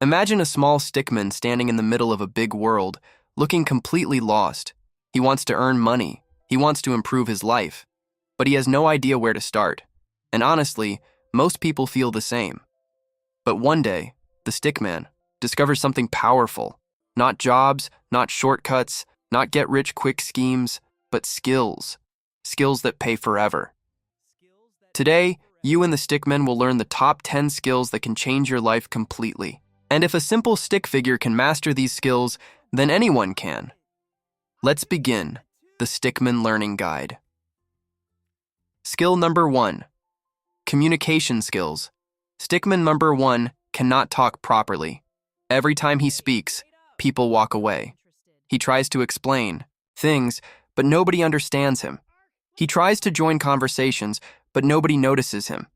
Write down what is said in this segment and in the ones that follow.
Imagine a small stickman standing in the middle of a big world, looking completely lost. He wants to earn money. He wants to improve his life. But he has no idea where to start. And honestly, most people feel the same. But one day, the stickman discovers something powerful. Not jobs, not shortcuts, not get-rich-quick schemes, but skills. Skills that pay forever. Today, you and the stickman will learn the top 10 skills that can change your life completely. And if a simple stick figure can master these skills, then anyone can. Let's begin the Stickman Learning Guide. Skill number 1. Communication skills. Stickman number 1 cannot talk properly. Every time he speaks, people walk away. He tries to explain things, but nobody understands him. He tries to join conversations, but nobody notices him.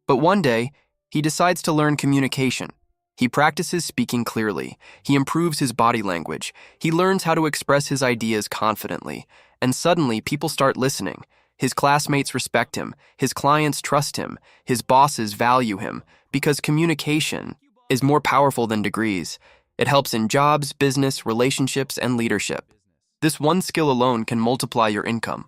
But one day, he decides to learn communication. He practices speaking clearly. He improves his body language. He learns how to express his ideas confidently. And suddenly, people start listening. His classmates respect him. His clients trust him. His bosses value him. Because communication is more powerful than degrees. It helps in jobs, business, relationships, and leadership. This one skill alone can multiply your income.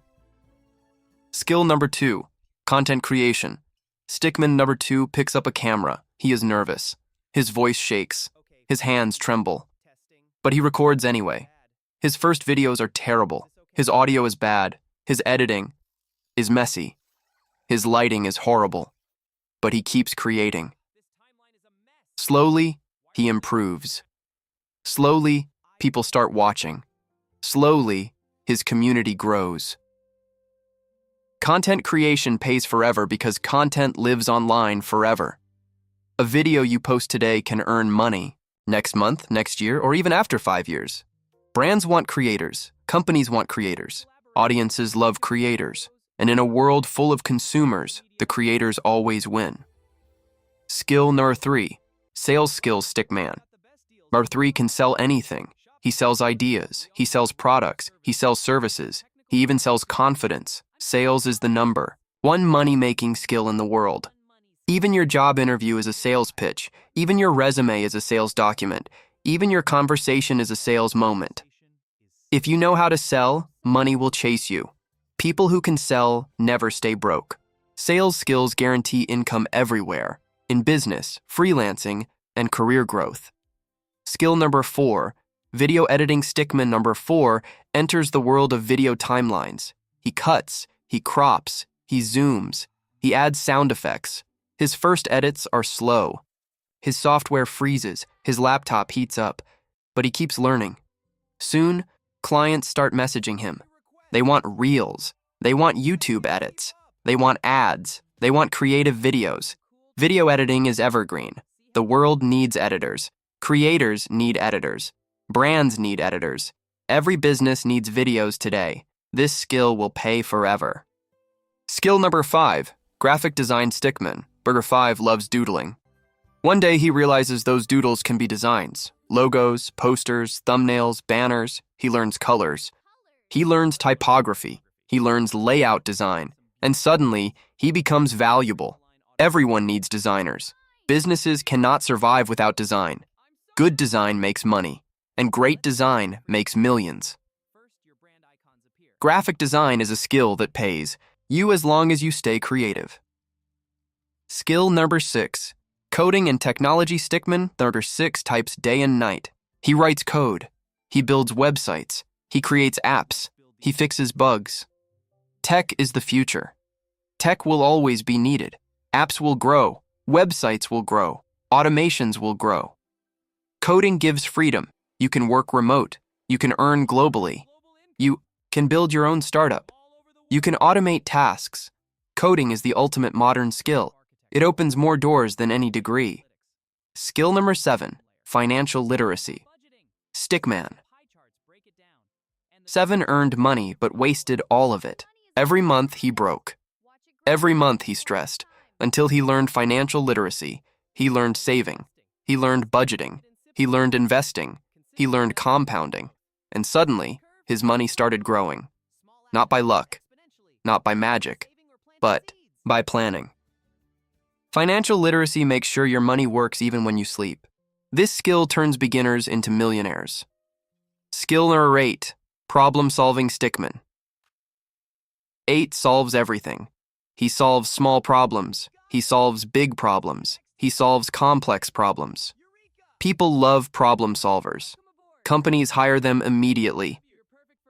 Skill number 2. Content creation. Stickman number 2 picks up a camera. He is nervous. His voice shakes. His hands tremble. But he records anyway. His first videos are terrible. His audio is bad. His editing is messy. His lighting is horrible. But he keeps creating. Slowly, he improves. Slowly, people start watching. Slowly, his community grows. Content creation pays forever because content lives online forever. A video you post today can earn money next month, next year, or even after 5 years. Brands want creators. Companies want creators. Audiences love creators. And in a world full of consumers, the creators always win. Skill number 3. Sales skills stickman. Number 3 can sell anything. He sells ideas. He sells products. He sells services. He even sells confidence. Sales is the number 1 money-making skill in the world. Even your job interview is a sales pitch. Even your resume is a sales document. Even your conversation is a sales moment. If you know how to sell, money will chase you. People who can sell never stay broke. Sales skills guarantee income everywhere, in business, freelancing, and career growth. Skill number 4. Video editing stickman number 4 enters the world of video timelines. He cuts, he crops, he zooms, he adds sound effects. His first edits are slow. His software freezes, his laptop heats up, but he keeps learning. Soon, clients start messaging him. They want reels. They want YouTube edits. They want ads. They want creative videos. Video editing is evergreen. The world needs editors. Creators need editors. Brands need editors. Every business needs videos today. This skill will pay forever. Skill number 5. Graphic design stickman. Burger 5 loves doodling. One day he realizes those doodles can be designs. Logos, posters, thumbnails, banners. He learns colors. He learns typography. He learns layout design. And suddenly, he becomes valuable. Everyone needs designers. Businesses cannot survive without design. Good design makes money. And great design makes millions. Graphic design is a skill that pays you as long as you stay creative. Skill number 6. Coding and technology stickman number 6 types day and night. He writes code. He builds websites. He creates apps. He fixes bugs. Tech is the future. Tech will always be needed. Apps will grow. Websites will grow. Automations will grow. Coding gives freedom. You can work remote. You can earn globally. You can build your own startup. You can automate tasks. Coding is the ultimate modern skill. It opens more doors than any degree. Skill number 7. Financial literacy. Stickman. 7 earned money but wasted all of it. Every month he broke. Every month he stressed. Until he learned financial literacy. He learned saving. He learned budgeting. He learned investing. He learned compounding. And suddenly, his money started growing. Not by luck. Not by magic. But by planning. Financial literacy makes sure your money works even when you sleep. This skill turns beginners into millionaires. Skill number 8, problem-solving stickman. 8 solves everything. He solves small problems. He solves big problems. He solves complex problems. People love problem solvers. Companies hire them immediately.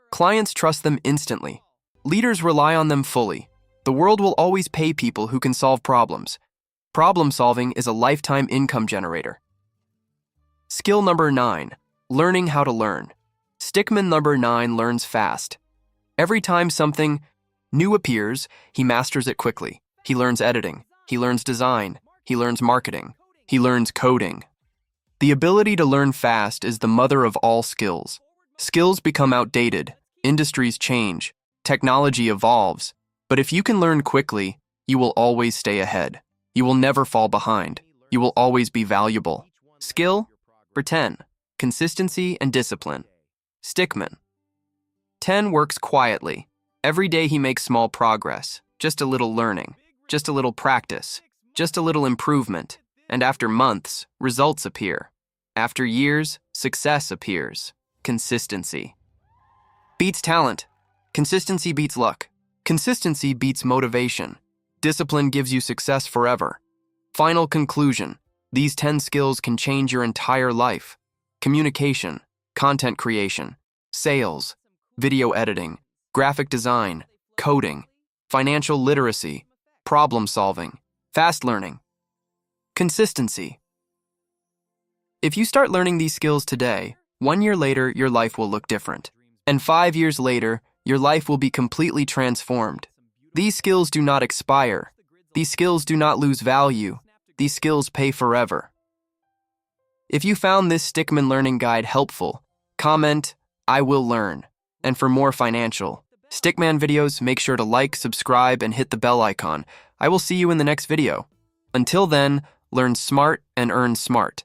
Clients trust them instantly. Leaders rely on them fully. The world will always pay people who can solve problems. Problem solving is a lifetime income generator. Skill number 9, learning how to learn. Stickman number 9 learns fast. Every time something new appears, he masters it quickly. He learns editing. He learns design. He learns marketing. He learns coding. The ability to learn fast is the mother of all skills. Skills become outdated. Industries change. Technology evolves. But if you can learn quickly, you will always stay ahead. You will never fall behind. You will always be valuable. Skill for 10, consistency and discipline. Stickman. 10 works quietly. Every day he makes small progress, just a little learning, just a little practice, just a little improvement. And after months, results appear. After years, success appears. Consistency beats talent. Consistency beats luck. Consistency beats motivation. Discipline gives you success forever. Final conclusion. These 10 skills can change your entire life. Communication, content creation, sales, video editing, graphic design, coding, financial literacy, problem solving, fast learning. Consistency. If you start learning these skills today, 1 year later, your life will look different. And 5 years later, your life will be completely transformed. These skills do not expire. These skills do not lose value. These skills pay forever. If you found this Stickman Learning Guide helpful, comment, "I will learn." And for more financial Stickman videos, make sure to like, subscribe, and hit the bell icon. I will see you in the next video. Until then, learn smart and earn smart.